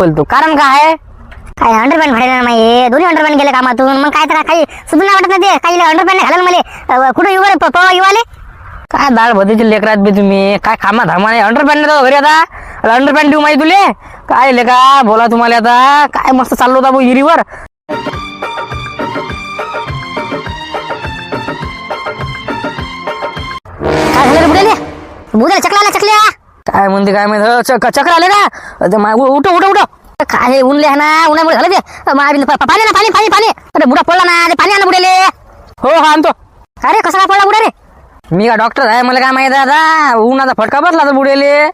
बोलतो कारण काय काय अंडरपॅन्ट फाडले नाही, दोन्ही अंडरपॅन्ट गेले कामातून. मग काय तर काही सुद्धा नाही वाटत नाही ते काही अंडरपॅन्ट घालायला मला कुठं येऊ पवा येऊ आले. काय दाळ भदीची लेकरात बी तुम्ही काय कामा धामा नाही. अंडरपॅन्ट देतो घरी आता, अंडरपॅन्ट देऊ माहिती तुले काय लेका बोला तुम्हाला आता. काय मस्त चाललो होता भाऊ हिरीवर. काय झालं रे बुडेले, बुडेला चकला आला चकल्या. काय म्हणते काय माहिती चक्र आले का उठो उठो उठो. काय उनले आहे ना, उन्हामुळे झालं ते पाणी ना पाणी पाणी पाणी. अरे बुडा पडला ना, ते पाणी आणा बुडेले. हो हा आणतो. अरे कसा काय पडला बुडा रे. मी का डॉक्टर आहे, मला काय माहिती आता. उन्हाचा फटका बसला तर बुडेले,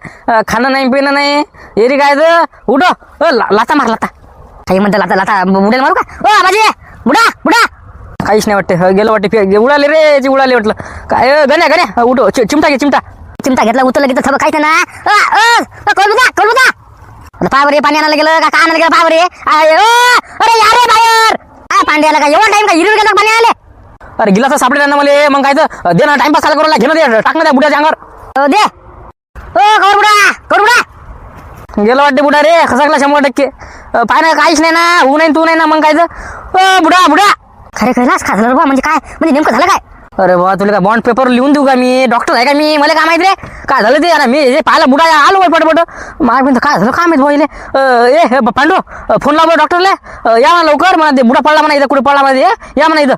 खाणं नाही पिणं नाही एरी काय तर. उठो लाता मार लाता. काही म्हणतं लाता लाता बुडेल मारू का. ओ आबाजी बुडा बुडा. काहीच नाही वाटते, गेलं वाटते उडाले रे उडाले वाटलं. काय गण्या गण्या उठो चिमटा घे चिमटा. चिमटा घेतला उचललं की थब खायचं ना. कळबुदा पावरे पाणी आणायला गेलं का आणायला गेलं पावरे. अरे यार रे बाहेर पांड्याला का एवढा टाइम का हिरवी गेला पाणी आले. अरे गिलास सापडे ना मला, मग काय तर दे ना टाइमपास करू घेणं दे टाकणं द्या बुड्याच्या अंगावर दे. कवर बुडा गेलं वाटते बुडा रे खसाकला 100%. पाय ना काहीच नाही ना, ऊ नाही तू नाही ना, मग काय तर बुडा बुडा. खरे खरंच खाजलं रे बा. म्हणजे काय म्हणजे नेमकं झालं काय. अरे बा तुला काय बॉन्ड पेपर लिहून देऊ का मी, डॉक्टर आहे का मी, मला काय माहित रे काय झालं ते. अरे मी हे पाहिलं बुडा आलो पटपट माझ्या काय झालं काय माहित बोले. ए पांडू फोन लाव डॉक्टरला, या म्हणा लवकर म्हणा. ते बुडा पडला म्हणा इथं, कुठे पडला म्हणा या म्हणा इथं.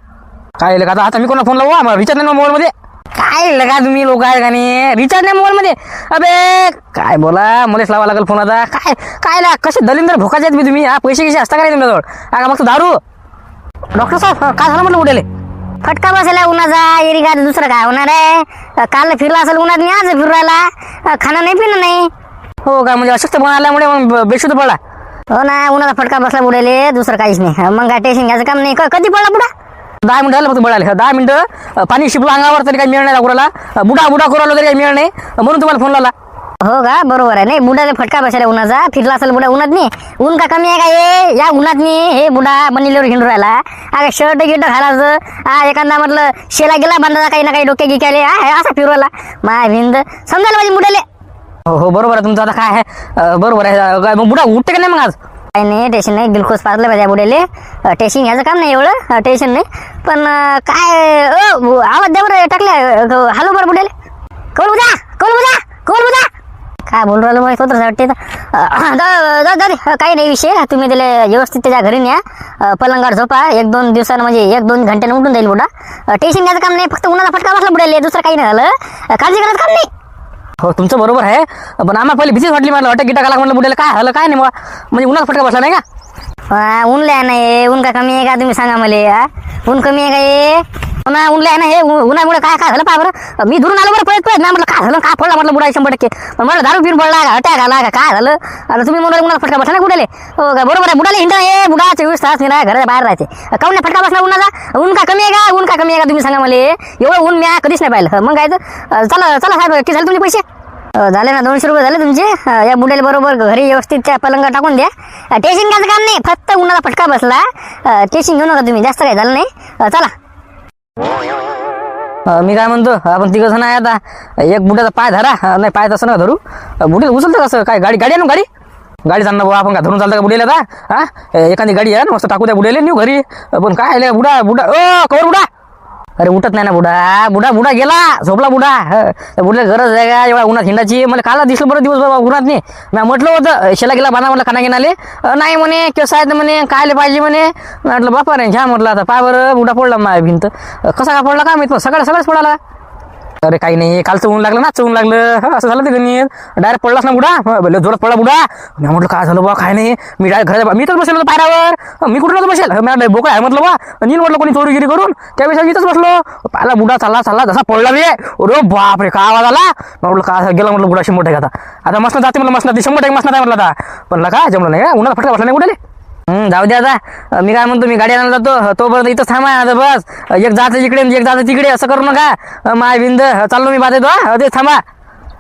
काय का आता मी कोणा फोन लावू, मला रिचार्ज नाही मोबाईल मध्ये. काय लगा तुम्ही लोक आहे का नाही, रिचार्ज नाही मोबाईल मध्ये. अबे काय बोला, मलाच लावा लागेल फोन आता. काय काय कसे दलिंदर भोकाचे आहेत मी तुम्ही. हा पैसे कसे असता का नाही तुमच्याजवळ. का मग दारू. डॉक्टर साहेब काय झालं म्हटलं उडेले. फटका बसला उन्हाचा एरी का दुसरं काय होणार आहे. काल फिरला असेल उन्हात नाही, आज फिरू राहिला. खाणं नाही पिणं नाही. हो का, म्हणजे अशक्त आल्यामुळे मग बेशुद्ध पडला. हो ना, उन्हाचा फटका बसला बुडेले, दुसरं काहीच नाही. मग काय टेन्शन घ्यायचं काम नाही. कधी पडला बुडा. 10 मिनिटं झालं फक्त बळाले. 10 मिनिटं पाणी शिपलं अंगावर तरी काही मिळ नाही गुराला. बुडा बुडा करू तरी काही मिळ नाही, म्हणून तुम्हाला फोन लावला. हो का बरोबर आहे. नाही बुडाला फटका बसला उन्हाचा, फिरला असेल बुडा उन्हात नाही. ऊन का कमी आहे का हे या उन्हात नाही. हे बुडा बनिलेवर हिंडू राहिला. अगं शर्ट गिट घालायचं. एखादा म्हटलं शेला गेला बांधाचा काही ना काही डोके गिकायले असा फिरवला माय भिंद समजायला पाहिजे बुडाले. हो बरोबर आहे तुमचं. आता काय आहे बरोबर आहे. काय मग बुडा उठते का नाही मग आज. काही नाही टेन्शन नाही, ग्लुकोज पाजलं पाहिजे बुडेले. टेन्शन घ्यायचं काम नाही एवढं, टेन्शन नाही. पण काय आवाज द्या बरं टाकल्या हॅलो बरं बुडेले. कौल बुदा काय बोलू राहिलं मला स्वतःच वाटते. काही नाही विषय. तुम्ही त्याला व्यवस्थित त्याच्या घरी न्या, पलंगावर झोपा. 1-2 दिवसानं म्हणजे 1-2 घंट्यानं उठून जाईल बुडा. टेन्शन घ्यायचं काम नाही, फक्त उन्हाचा फटका बसला बुडेले, दुसरं काही नाही झालं. काळजी करायचं काम नाही. हो तुमचं बरोबर आहे, पण आम्हाला पहिली भीतीच वाटली. म्हटलं वाटतं गिटा काला म्हटलं बुडेला काय झालं काय नाही मला, म्हणजे उन्हाचा फटका बसला नाही का. ऊनले नाही, ऊन का कमी आहे का तुम्ही सांगा मला. ऊन कमी आहे का हे पुन्हा ऊनले आहे ना. हे उन्हामुळे काय झालं पहा बरं. मी धरून आलो बरं पळत ना, म्हटलं काय झालं काय पडला म्हटलं बुडा 100%. म्हटलं दारू पिऊन पडला का अटॅक आला का काय झालं. आता तुम्ही म्हणून उन्हाचा फटका बसला ना बुडाले. हो का बरोबर आहे. बुडाले हिंडा हे बुडा 24 तास नाही घराच्या बाहेर राहते. काऊन नाही फटका बसला उन्हाचा. ऊन का कमी आहे का, ऊन का कमी आहे का तुम्ही सांगा मला. एवढं ऊन मी कधीच नाही पाहिलं. मग काय तर चला चला साहेब किती झाले तुमचे पैसे. झाले ना 200 रुपये झाले तुमचे. या बुडेल बरोबर घरी व्यवस्थित त्या पलंगा टाकून द्या. टेन्शन घ्यायचं काम नाही, फक्त उन्हाचा फटका बसला. टेन्शन घेऊ नका तुम्ही, जास्त काही झालं नाही. चला मी काय म्हणतो, आपण तिघं जण आहे आता. एक बुड्याचा पाय धरा. नाही पाय तसं ना धरू, बुडे उचलतं कसं काय. गाडी आहे ना गाडी चालणार बाबा. आपण का धरून चालतं का बुडेला आता. एखादी गाडी आहे ना मस्त टाकू द्या बुडेले नेऊ घरी. पण काय बुडा कवर बुडा. अरे उठत नाही ना बुडा गेला झोपला बुडा. बुडला गरज आहे का एवढा उन्हात हिंडाची. मला काला दिसलं बरं दिवस बाबा उन्हात नाही. मी म्हटलं होतं शेला गेला बांधा म्हटलं खाना घेणाले. नाही म्हणे केस आहेत म्हणे कायले पाहिजे म्हणे. म्हटलं बापा रे घ्या म्हटलं. आता पाय बरं बुडा पडला माझ्या भिंत. कसा का पडला का मी सगळंच पडाला. अरे काही नाही कालचं ऊन लागलं ना ऊन लागलं असं झालं ते गणित. डायरेक्ट पडलास ना बुडा. जोरात पडला बुडा. मी म्हटलं काय झालं बा काय नाही. मी डायरेक्ट घराच्या मी तर बसलो होतो पायरावर. मी कुठं नव्हतं बसेल. मी बोकळा आहे म्हटलं बा. नील म्हटलं कोणी चोरीगिरी करून त्यावेळेस इथंच बसलो. पाहिला बुडा चालला जसा पडला रे. अरे बापरे काय आवाज आला. म्हटलं काय गेला म्हटलं बुडा 100% आता मस्त जाते म्हटलं मस्त 100% मस्त आहे म्हटलं आता. पण काय जमलं नाही का उन्हाचा फटका बसला नाही कुठे. जाऊ द्या आता. मी काय म्हणतो मी गाडी आणायला जातो तोपर्यंत इथंच थांबा आता बस. एक जातं इकडे एक जातं तिकडे असं करू नका. माय भिंद चाललो मी बात येतो ते थांबा.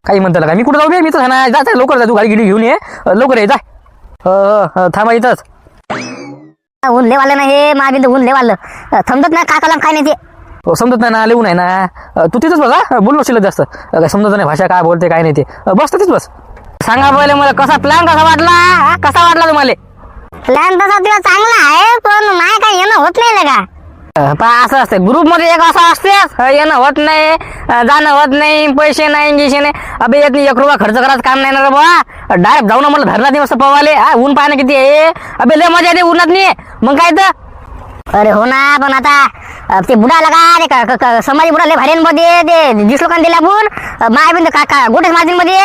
काही म्हणतो का मी कुठं जाऊ दे. मी तर ना जात लवकर जा तू गाडी घेऊन ये लवकर ये जा. थांबा इथंच. ऊन लेवालं ना हे माय ऊन लेवालं समजत नाही का कलम काय नाही ते. समजत नाही ना लिहून आहे ना. तू तिथंच बघा बोलू नसेल जास्त काय समजत नाही भाषा काय बोलते काय नाही ते. बस तिथेच बस. सांगा पहिले मला कसा प्लॅन कसा वाटला हा? कसा वाटला तुम्हाला प्लॅन तसा तुला चांगला आहे पण नाही काय येणं होत नाही का पहा असं असते ग्रुप मध्ये एक असं असते येणं होत नाही जाणं होत नाही पैसे नाही गिशे नाही अबे येत नाही 1 रुपया खर्च करायचं काम नाही ना रे बा डायरेक्ट जाऊ ना मला धरला दिवस पवाले ऊन पाहणं किती आहे अबे लय मजा येते उन्हात नाही मग काय तर अरे हो ना पण आता ते बुडा लगा ते समाजी बुडा लय भारी मध्ये ते 20 लोकांना दिला आपण माय बिंद काका गोटेच मार्जिन मध्ये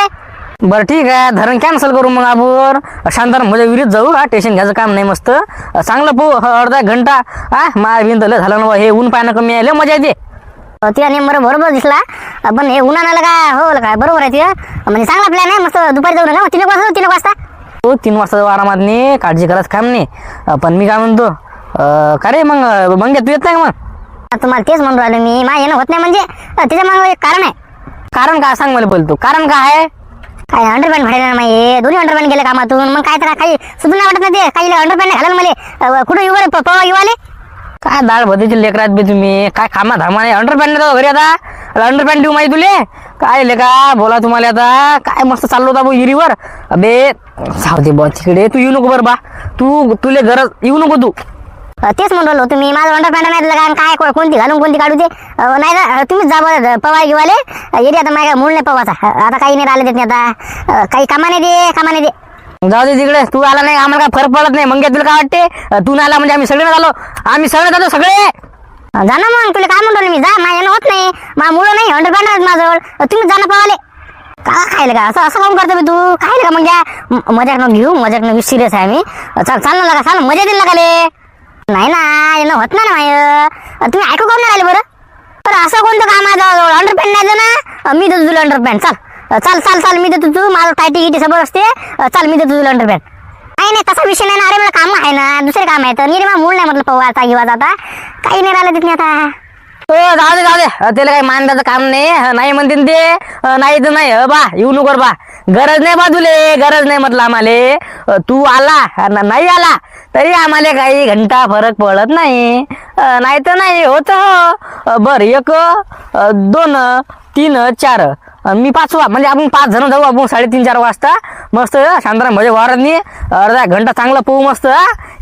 बरं ठीक आहे धरण कॅन्सल करू मग आपण शांताराम म्हणजे विहिरीत जाऊ टେन्शन घ्यायचं काम नाही मस्त चांगलं पो अर्धा घंटा माय बिंद लय झालं ना हे ऊन पाहणं कमी आहे लय मजा येते तुझा नेम बरोबर दिसला पण हे उन्हानं लगा हो लगा बरोबर आहे ते म्हणजे चांगला प्लॅन आहे मस्त दुपारी जाऊ नका 3 वाजता हो 3 वाजता जाऊ आरामात नाही काळजी करायचं काम नाही पण मी काय म्हणतो का रे मग मंग्या तू येत नाही का मग तुम्हाला तेच म्हणून राहिलो मी मा येणं होत नाही म्हणजे त्याच्या मागे एक कारण आहे कारण काय सांग मला बोलतो कारण काय आहे काय अंडरपॅन्ट भाडे नाही दोन्ही अंडरपॅन्ट गेले कामातून मग काय तर काही सुद्धा नाही वाटत नाही ते काही अंडरपॅन्ट घालायला मला कुठं येऊ पवा येऊ आले काय दाळ भदीची लेकरात बी तुम्ही काय कामा धामा नाही अंडरपॅन्ट नाही घरी आता अंडरपॅन्ट देऊ माहिती तुले काय लेका बोला तुम्हाला आता काय मस्त चाललो होता भाऊ हिरीवर अबे सावते बा तिकडे तू येऊ नको बरं बा तुले गरज येऊ नको तू तेच म्हणून राहिलो तुम्ही माझं अंडरपॅन्ट नाही दिलं का काय कोणती घालून कोणती काढू ते नाही का तुम्हीच जा बरं पवा घेऊ आले येते आता माझ्या मूळ नाही पवाचा आता काही नाही राहिले देत नाही आता काही कामा नाही दे जाऊ दे तिकडे तू आला नाही आम्हाला काय फरक पडत नाही मग तुला काय वाटते तू नाही आला म्हणजे आम्ही सगळे झालो आम्ही सगळे जातो सगळे जा ना मग तुला काय म्हणतो मी जा माझ्या होत नाही मा मुलं नाही अंडरपॅन्ट आहेत माझ्याजवळ तुम्हीच जा ना पवाले का खायला का असं काम करतो मी तू खायला का मग मजाक न घेऊ सिरियस आहे मी चाल ना लगा चाल मजा देईल लगाले नाही ना येणं होत नाही ना माय तुम्ही ऐकू कोण नाही राहिले बरं असं कोणतं काम आहे जवळ अंडरपॅन्ट नाही ना मी देतो तुला अंडरपॅन्ट चाल मी देतो तू माझं टायटी गिटी सगळं असते चाल मी देतो तुला अंडरपॅन्ट नाही तसा विषय नाही ना अरे मला काम आहे ना दुसरे काम आहे तर नाही रे मग मूळ नाही म्हटलं पवाचा किंवा आता काही नाही राहिलं तिथे आता जाऊ दे त्याला काही मानण्याचं काम नाही म्हणते ते नाही तर नाही बा येऊ नको बा गरज नाही बा तुले गरज नाही म्हटलं आम्हाला तू आला नाही आला तरी आम्हाला काही घंटा फरक पडत नाही तर नाही होत हो बरं 1 2 3 4 मी 5वा म्हणजे आपण 5 जण जाऊ आपण 3:30-4 वाजता मस्त शांताराम म्हणजे वारांनी अर्धा घंटा चांगला पोहू मस्त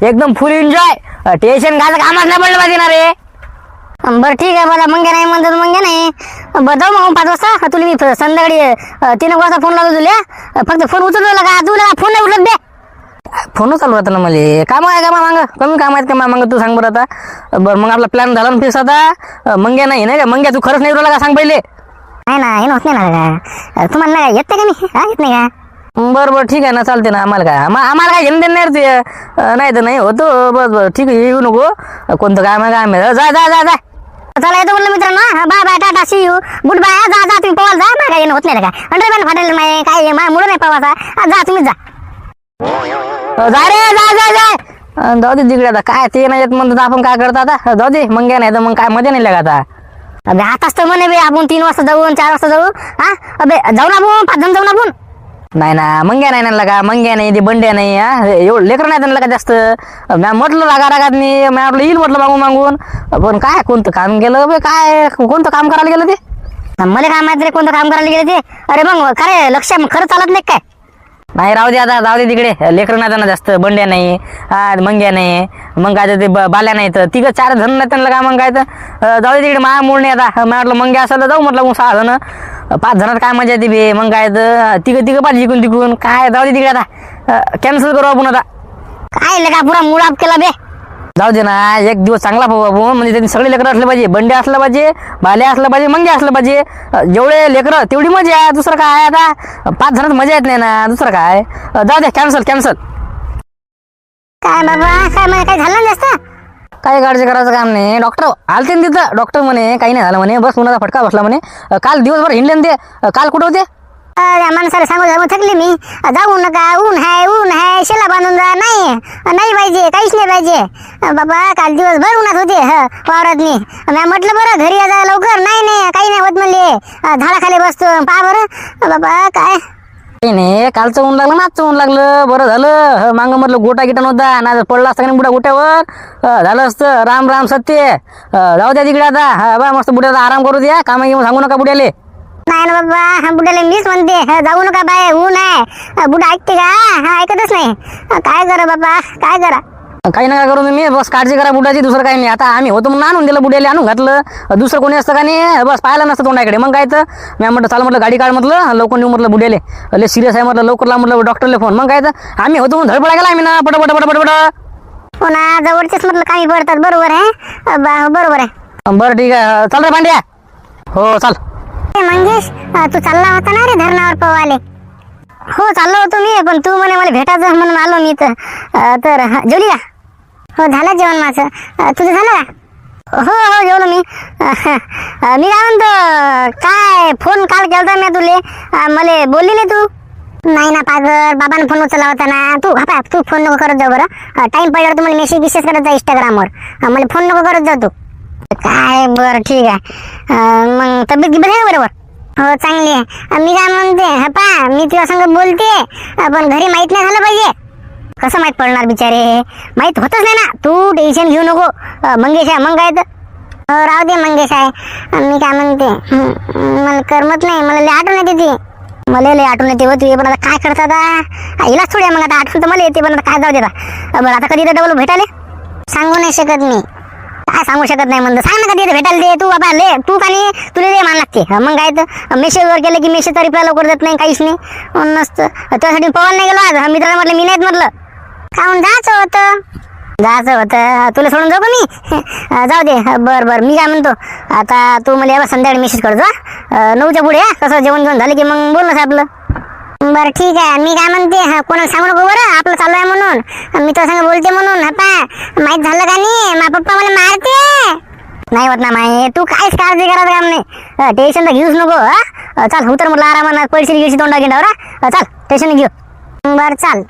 एकदम फुल एन्जॉय टेन्शन घ्यायचं कामच नाही पडलं पाहिजे ना रे बरं ठीक आहे मला मंग्या नाही म्हणतात मंग्या नाही बरं जाऊ मग 5 वाजता तुला मी संध्याकाळी 3 वाजता फोन लावतो तुला फक्त फोन उचलतो का तुला फोन नाही उचलत दे फोन चालू राहतं ना मला काम आहे का मागं कमी काम आहेत का मागं तू सांग बरं आता बरं मग आपला प्लॅन झाला ना फिक्स आता मंग्या नाही का मंग्या तू खरंच नाही उरला का सांग पहिले नाही ना हे होत नाही ना का तुम्हाला नाही येत का मी येत नाही का बरं ठीक आहे ना चालते ना आम्हाला काय आम्हाला काय घेणं देणार ते नाही तर नाही होतो बरं ठीक आहे येऊ नको कोणतं काम आहे जा चला येतो म्हणलं मित्रांनो bye tata see you goodbye जा तुम्ही पवाल जा मला काही होत नाही का अंडरपॅन्ट फाटेल नाही काय मुळे नाही पवाचा जा तुम्ही जा रे जा जाऊ दे तिकडे आता काय ते नाही येत म्हणतो आपण काय करतो आता जाऊ दे मग नाही तर मग काय मजा नाही लागा आता अबे आताच तर म्हणे बे आपण 3 वाजता जाऊ 4 वाजता जाऊ अबे जाऊ ना आपण 5 जण जाऊ ना आपण नाही ना मंग्या नाही ना लगा मंग्या नाही ते बंड्या नाही एवढं लेकर नाही त्यांना लगा जास्त मॅ म्हटलं रागात मी म्हटलं येईल म्हटलं मागून पण काय कोणतं काम केलं बे काय कोणतं काम करायला गेलं ते मला काय माहिती रे कोणतं काम करायला गेले ते अरे मग खरे लक्ष खरं चालत नाही काय नाही राहू दे आता जाऊ दे तिकडे लेकर नाही त्यांना जास्त बंड्या नाही मंग्या नाही मग काय ते बाल्या नाही तर 3-4 जण नाही त्यांना काय मग काय तर जाऊ दे तिकडे मा मूळ नाही आता मी म्हटलं मंग्या असं तर जाऊ म्हटलं मग 6 जण 5 जणात काय मजा येते बे मग काय तर तिघं पाहिजे जिकून काय जाऊ दे तिकडे आता कॅन्सल करू आपण आता काय लगा पुरा मूड ऑफ केला बे जाऊ दे ना एक दिवस चांगला पाहू आपण म्हणजे त्यांनी सगळे लेकरं असले पाहिजे बंडे असलं पाहिजे बाल्या असलं पाहिजे मंगे असलं पाहिजे जेवढे लेकरं तेवढी मजा आहे दुसरं काय आता 5 जणात मजा येत नाही ना दुसरं काय जाऊ दे कॅन्सल काय बाबा काय मला काही झालं जास्त काही काळजी करायचं काम नाही डॉक्टर आलते ना तिथं डॉक्टर म्हणे काही नाही झालं म्हणे बस उन्हाचा फटका बसला म्हणे काल दिवसभर हिंडले ना ते काल कुठं होते माणसाला सांगू थकली मी जाऊ नका ऊन आहे शेला बांधून जा नाही पाहिजे काहीच नाही पाहिजे बाबा काल दिवसभर उन्हात होते वावरात मी म्हटलं बरं घरी जा लवकर नाही काही नाही होत म्हणले झाडाखाली बसतो पहा बरं बाबा काय नाही कालचं ऊन लागलं नाचचं ऊन लागलं बरं झालं मागं म्हटलं गोटा गिटा नव्हता ना पडला असता का बुडा गोट्यावर झालं असतं राम सत्य जाऊ द्या तिकडे आता बा मस्त बुड्याला आराम करू द्या कामा घेऊन सांगू नका बुड्याले नाही ना बाबा, बुड्याला मीच म्हणते जाऊ नका बाय, ऊन आहे. बुडा ऐकते का? हा ऐकतच नाही. काय करा बाबा, काय करा. काही नका करू तुम्ही, बस काळजी करा बुडाची, दुसरं काही नाही. आता आम्ही होतो म्हणून आणून दिलं, बुड्याला आणून घातलं. दुसरं कोणी असतं का नाही, बस पाहायला नसतं तोंडाकडे. मग काय तर मी म्हटलं चाल, म्हटलं गाडी काढ, म्हटलं लवकर नेऊ, म्हटलं बुड्याले लय सिरियस आहे, म्हटलं लवकर ला, म्हटलं डॉक्टरला फोन. मग काय तर आम्ही होतो म्हणून धडपडा गेला आम्ही ना, पटपट पटपट पटपट. हो ना, जवळचेच म्हटलं कामी पडतात. बरोबर आहे, बरोबर आहे. बरं ठीक आहे, चल रे पांड्या. हो चाल. मंगेश, तू चालला होता ना रे धरणावर पवाले? हो चाललो होतो मी, पण तू म्हणे मला भेटायचं म्हणून आलो मी. तर जेवली का? हो झालं जेवण माझं. तुझं झालं का? हो हो जेवलो मी. मी काय म्हणतो, काय फोन काल केलता मी तुले, मला बोलली नाही तू? नाही ना पागल, बाबांना फोन उचलला होता ना. तू फोन नको करत जाऊ बरं. टाइम पडल्यावर तुम्हाला मेसेज गिसेज करत जा इंस्टाग्रामवर. मला फोन नको करत जा तू. काय बरं ठीक आहे. मग तब्येत गिब्येत आहे बरोबर? हो चांगली आहे. मी काय म्हणते, पा मी तुझ्या संग बोलते, पण घरी माहित नाही झालं पाहिजे. कसं माहित पडणार बिचारे, माहित होतच नाही ना. तू टेन्शन घेऊ नको. मंगेश आहे मग काय तर राहू दे. मंगेश आहे. मी काय म्हणते, मला करमत नाही, मला लय आठवण येते ती. मला लय आठवण येते होती, पण आता काय करतात, हिलाच थोडी. मग आता आठवण तर मला येते, पण आता काय जाऊ देता. बरं आता कधी तर डबल भेटाले सांगू नाही शकत मी. काय सांगू शकत नाही म्हणलं, सांग ना कधी भेटायला दे. तू बाबा ले, तू का नाही, तुला दे मान लागते. मग काय तर मेसेजवर केलं की मेसेजचा रिप्लाय लवकर देत नाही, काहीच नाही नसतं. त्यासाठी पवायला नाही गेलो आज. मित्राला म्हटलं मी नाहीत म्हटलं. खाऊन जायचं होतं. तुला सोडून जाऊ का मी? जाऊ दे. बरं मी काय म्हणतो, आता तू मला यावर संध्याकाळी मेसेज करतो 9च्या पुढे. कसं जेवण घेऊन झालं की मग बोलणं आपलं. बरं ठीक आहे. मी काय म्हणते, कोणाला सांगू नको बरं आपलं चालू आहे म्हणून. मी तुझ्या संग बोलते म्हणून. माहित झालं का नाही, मा पप्पा मला मारते. नाही होत ना माही, तू काहीच काळजी करायचं काम नाही. टेन्शन तर घेऊच नको. चाल उतर म्हटलं आरामानं, पैसे गिळशी तोंडा गिंडावर. चाल टेन्शन घेऊ. बरं चाल.